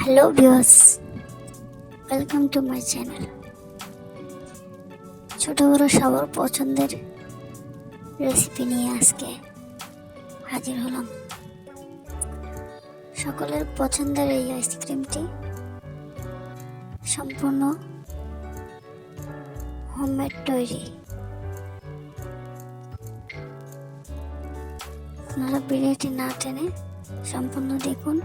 Hello viewers, welcome to my channel. ছোট বড় সবার পছন্দের রেসিপি নিয়ে আজকে হাজির হলাম। সকলের পছন্দের এই আইসক্রিমটি সম্পূর্ণ হোমমেড তৈরি। আপনারা ভিডিওটি না টেনে সম্পূর্ণ দেখুন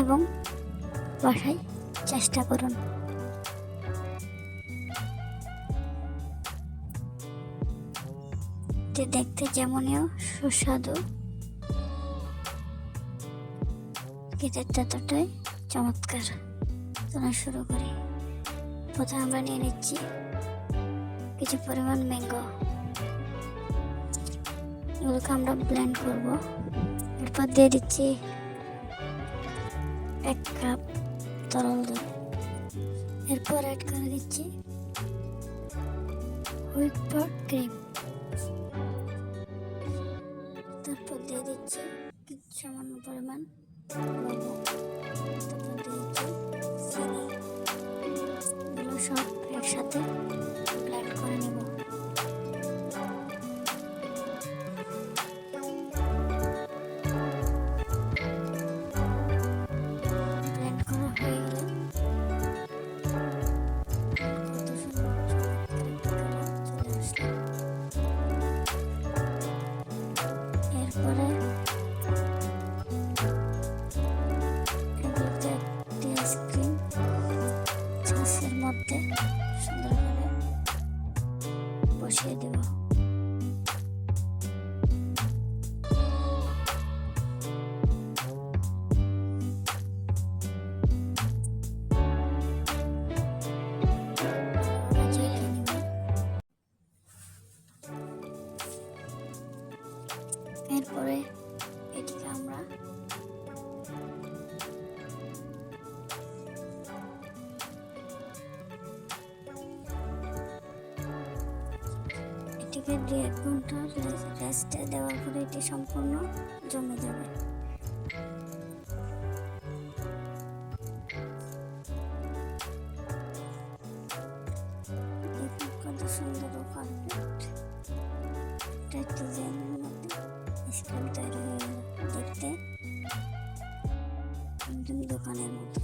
এবং বাসায় চেষ্টা করুন। এটি দেখতে যেমনও সুস্বাদু, খেতে ততটাই চমৎকার। চলা শুরু করি। প্রথমে আমরা নিয়ে নিচ্ছি কিছু পরিমাণ ম্যাঙ্গো, এগুলোকে আমরা ব্লেন্ড করব। এরপর দিয়ে দিচ্ছি 1 কাপ তরল দুধ। এরপর অ্যাড করে দিচ্ছি হুইপ ক্রিম। তারপর দিয়ে দিচ্ছি কিছু সামান্য পরিমাণ লবণ। তারপর দিয়ে দিচ্ছি চিনি। এগুলো সব একসাথে ব্লেন্ড করে নেব। ব্লেন্ড করা হয়ে গেলে কত সুন্দর কালার চলে আসলো। এরপরে এগুলোতে একটি আইসক্রিম ছাঁচের মধ্যে সুন্দরভাবে বসিয়ে দেব। এরপরে এটিকে আমরা এটিকে 2-1 ঘন্টা রেস্টে দেওয়ার পরে এটি সম্পূর্ণ জমে যাবে। দেখুন কত সুন্দর ও পারফেক্ট একটা ডিজাইনের মধ্যে আইসক্রিম তৈরি হয়ে গেল। দেখতে একদম দোকানের মতো।